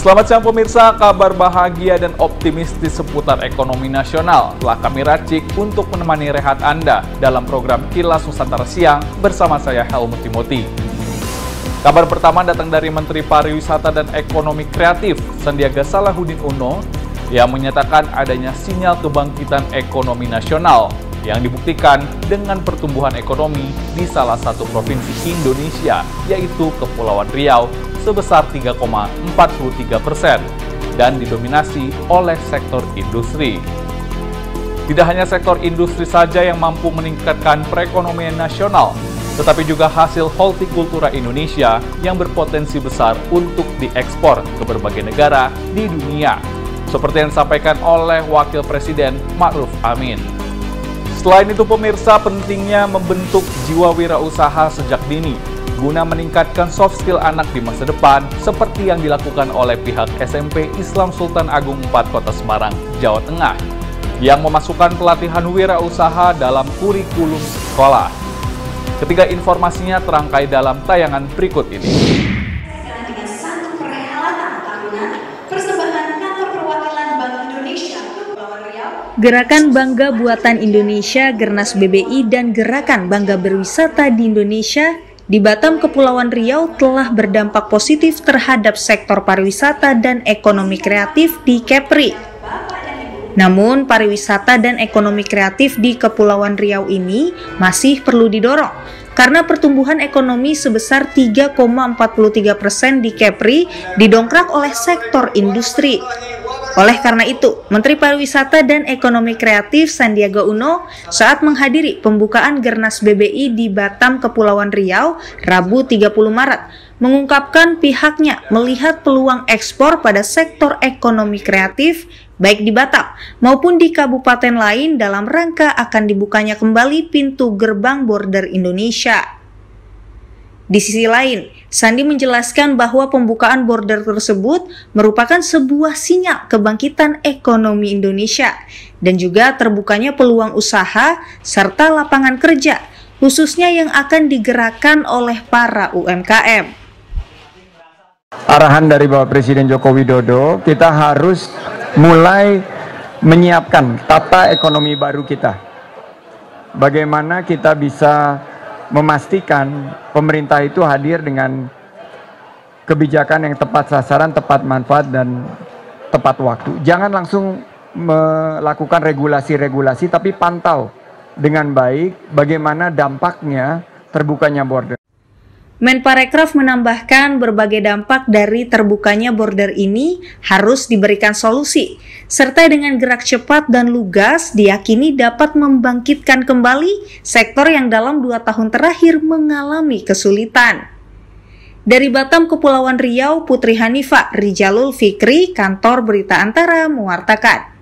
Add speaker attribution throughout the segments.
Speaker 1: Selamat siang pemirsa, kabar bahagia dan optimistis seputar ekonomi nasional telah kami racik untuk menemani rehat Anda dalam program Kilas Nusantara Siang bersama saya Helmut Timothy. Kabar pertama datang dari Menteri Pariwisata dan Ekonomi Kreatif Sandiaga Salahuddin Uno yang menyatakan adanya sinyal kebangkitan ekonomi nasional yang dibuktikan dengan pertumbuhan ekonomi di salah satu provinsi Indonesia, yaitu Kepulauan Riau, sebesar 3,43% dan didominasi oleh sektor industri. Tidak hanya sektor industri saja yang mampu meningkatkan perekonomian nasional, tetapi juga hasil hortikultura Indonesia yang berpotensi besar untuk diekspor ke berbagai negara di dunia, seperti yang disampaikan oleh Wakil Presiden Ma'ruf Amin. Selain itu pemirsa, pentingnya membentuk jiwa wirausaha sejak dini guna meningkatkan soft skill anak di masa depan seperti yang dilakukan oleh pihak SMP Islam Sultan Agung 4 Kota Semarang, Jawa Tengah yang memasukkan pelatihan wirausaha dalam kurikulum sekolah. Ketiga informasinya terangkai dalam tayangan berikut ini.
Speaker 2: Dengan satu perhelatan tahunan persembahan Kantor Perwakilan Bank Indonesia Kepulauan Riau,
Speaker 3: Gerakan Bangga Buatan Indonesia Gernas BBI dan Gerakan Bangga Berwisata di Indonesia di Batam, Kepulauan Riau telah berdampak positif terhadap sektor pariwisata dan ekonomi kreatif di Kepri. Namun, pariwisata dan ekonomi kreatif di Kepulauan Riau ini masih perlu didorong karena pertumbuhan ekonomi sebesar 3,43% di Kepri didongkrak oleh sektor industri. Oleh karena itu, Menteri Pariwisata dan Ekonomi Kreatif Sandiaga Uno saat menghadiri pembukaan Gernas BBI di Batam, Kepulauan Riau, Rabu 30 Maret, mengungkapkan pihaknya melihat peluang ekspor pada sektor ekonomi kreatif, baik di Batam maupun di kabupaten lain dalam rangka akan dibukanya kembali pintu gerbang border Indonesia. Di sisi lain, Sandi menjelaskan bahwa pembukaan border tersebut merupakan sebuah sinyal kebangkitan ekonomi Indonesia dan juga terbukanya peluang usaha serta lapangan kerja, khususnya yang akan digerakkan oleh para UMKM.
Speaker 4: Arahan dari Bapak Presiden Joko Widodo, kita harus mulai menyiapkan tata ekonomi baru kita. Bagaimana kita bisa memastikan pemerintah itu hadir dengan kebijakan yang tepat sasaran, tepat manfaat, dan tepat waktu. Jangan langsung melakukan regulasi-regulasi, tapi pantau dengan baik bagaimana dampaknya terbukanya border.
Speaker 3: Menparekraf menambahkan berbagai dampak dari terbukanya border ini harus diberikan solusi, serta dengan gerak cepat dan lugas diyakini dapat membangkitkan kembali sektor yang dalam 2 tahun terakhir mengalami kesulitan. Dari Batam, Kepulauan Riau, Putri Hanifah Rijalul Fikri, Kantor Berita Antara mewartakan.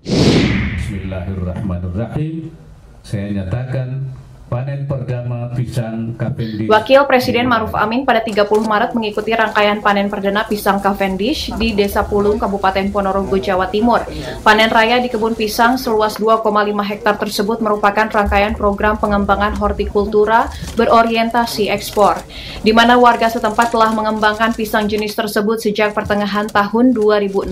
Speaker 5: Bismillahirrahmanirrahim. Saya nyatakan panen perdana pisang Cavendish.
Speaker 6: Wakil Presiden Ma'ruf Amin pada 30 Maret mengikuti rangkaian panen perdana pisang Cavendish di Desa Pulung, Kabupaten Ponorogo, Jawa Timur. Panen raya di kebun pisang seluas 2,5 hektar tersebut merupakan rangkaian program pengembangan hortikultura berorientasi ekspor, di mana warga setempat telah mengembangkan pisang jenis tersebut sejak pertengahan tahun 2016.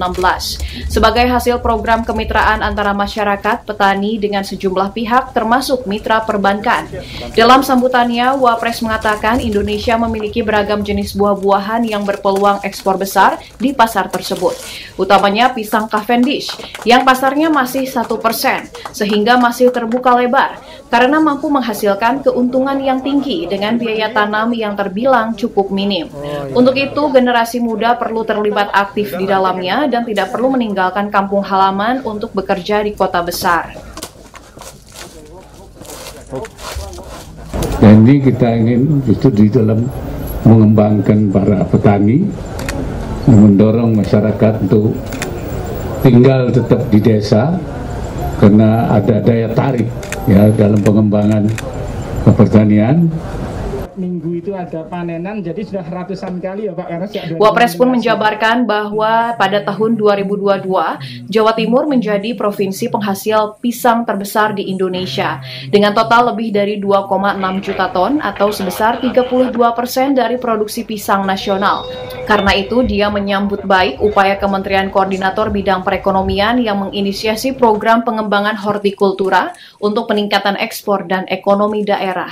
Speaker 6: Sebagai hasil program kemitraan antara masyarakat, petani dengan sejumlah pihak termasuk mitra perbankan. Dalam sambutannya, Wapres mengatakan Indonesia memiliki beragam jenis buah-buahan yang berpeluang ekspor besar di pasar tersebut, utamanya pisang Cavendish yang pasarnya masih 1%, sehingga masih terbuka lebar karena mampu menghasilkan keuntungan yang tinggi dengan biaya tanam yang terbilang cukup minim. Untuk itu, generasi muda perlu terlibat aktif di dalamnya dan tidak perlu meninggalkan kampung halaman untuk bekerja di kota besar.
Speaker 5: Jadi kita ingin justru di dalam mengembangkan para petani, mendorong masyarakat untuk tinggal tetap di desa karena ada daya tarik ya dalam pengembangan pertanian.
Speaker 7: minggu itu ada panenan, jadi sudah ratusan kali ya Pak. Karena
Speaker 6: Wapres pun menjabarkan bahwa pada tahun 2022, Jawa Timur menjadi provinsi penghasil pisang terbesar di Indonesia, dengan total lebih dari 2,6 juta ton atau sebesar 32% dari produksi pisang nasional. Karena itu, dia menyambut baik upaya Kementerian Koordinator Bidang Perekonomian yang menginisiasi program pengembangan hortikultura untuk peningkatan ekspor dan ekonomi daerah.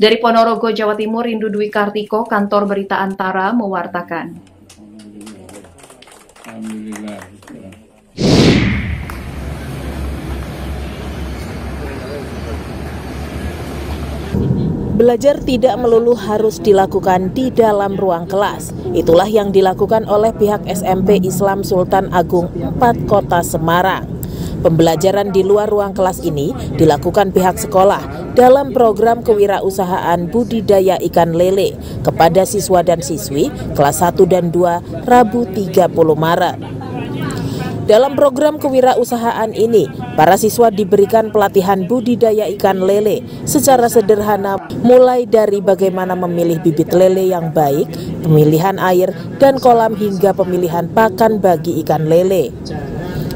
Speaker 6: Dari Ponorogo, Jawa Timur, Indu Dwi Kartiko, Kantor Berita Antara, mewartakan.
Speaker 5: Alhamdulillah.
Speaker 8: Belajar tidak melulu harus dilakukan di dalam ruang kelas. Itulah yang dilakukan oleh pihak SMP Islam Sultan Agung 4 Kota Semarang. Pembelajaran di luar ruang kelas ini dilakukan pihak sekolah dalam program kewirausahaan budidaya ikan lele kepada siswa dan siswi kelas 1 dan 2 Rabu 30 Maret. Dalam program kewirausahaan ini, para siswa diberikan pelatihan budidaya ikan lele secara sederhana, mulai dari bagaimana memilih bibit lele yang baik, pemilihan air dan kolam hingga pemilihan pakan bagi ikan lele.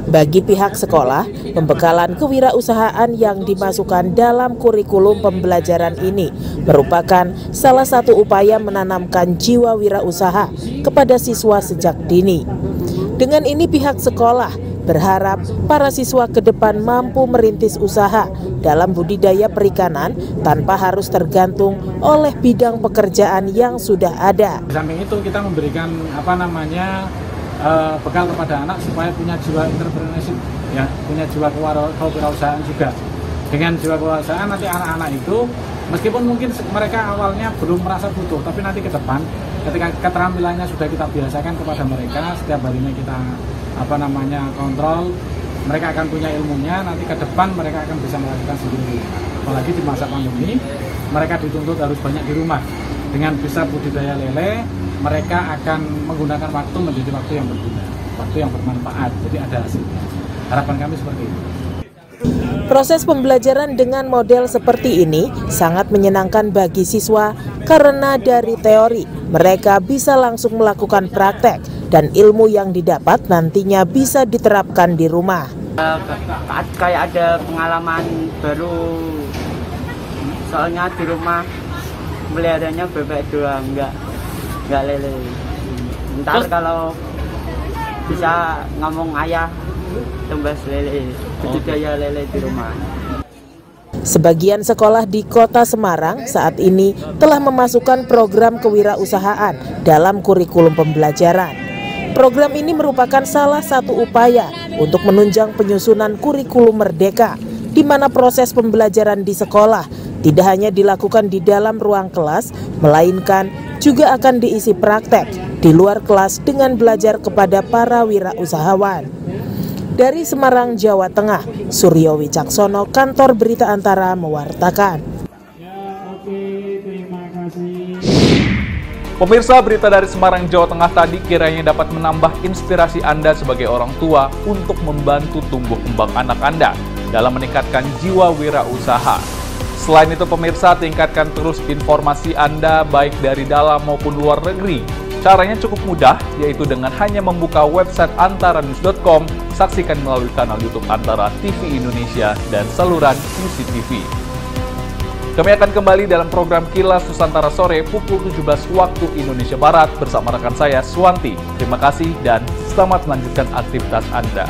Speaker 8: Bagi pihak sekolah, pembekalan kewirausahaan yang dimasukkan dalam kurikulum pembelajaran ini merupakan salah satu upaya menanamkan jiwa wirausaha kepada siswa sejak dini. Dengan ini pihak sekolah berharap para siswa ke depan mampu merintis usaha dalam budidaya perikanan tanpa harus tergantung oleh bidang pekerjaan yang sudah ada.
Speaker 9: Di samping itu kita memberikan bekal kepada anak supaya punya jiwa entrepreneurship, ya, punya jiwa kewirausahaan juga. Dengan jiwa kewirausahaan nanti anak-anak itu meskipun mungkin mereka awalnya belum merasa butuh, tapi nanti ke depan ketika keterampilannya sudah kita biasakan kepada mereka, setiap harinya kita kontrol, mereka akan punya ilmunya, nanti ke depan mereka akan bisa melakukan sendiri. Apalagi di masa pandemi, mereka dituntut harus banyak di rumah. Dengan bisa budidaya lele, mereka akan menggunakan waktu menjadi waktu yang berguna, waktu yang bermanfaat, jadi ada hasilnya. Harapan kami seperti itu.
Speaker 8: Proses pembelajaran dengan model seperti ini sangat menyenangkan bagi siswa karena dari teori mereka bisa langsung melakukan praktek dan ilmu yang didapat nantinya bisa diterapkan di rumah.
Speaker 10: Kayak ada pengalaman baru, soalnya di rumah peliharanya bebek doang, nggak lele. Ntar kalau bisa ngomong ayah, tembas lele, budidaya lele di rumah.
Speaker 8: Sebagian sekolah di Kota Semarang saat ini telah memasukkan program kewirausahaan dalam kurikulum pembelajaran. Program ini merupakan salah satu upaya untuk menunjang penyusunan kurikulum merdeka, di mana proses pembelajaran di sekolah tidak hanya dilakukan di dalam ruang kelas, melainkan juga akan diisi praktek di luar kelas dengan belajar kepada para wirausahawan. Dari Semarang, Jawa Tengah, Suryo Wicaksono, Kantor Berita Antara, mewartakan.
Speaker 1: Pemirsa, berita dari Semarang, Jawa Tengah tadi kiranya dapat menambah inspirasi Anda sebagai orang tua untuk membantu tumbuh kembang anak Anda dalam meningkatkan jiwa wirausaha. Selain itu, pemirsa, tingkatkan terus informasi Anda baik dari dalam maupun luar negeri. Caranya cukup mudah, yaitu dengan hanya membuka website antaranews.com, saksikan melalui kanal YouTube Antara TV Indonesia dan saluran UCTV. Kami akan kembali dalam program Kilas Nusantara sore pukul 17 waktu Indonesia Barat bersama rekan saya Swanti. Terima kasih dan selamat melanjutkan aktivitas Anda.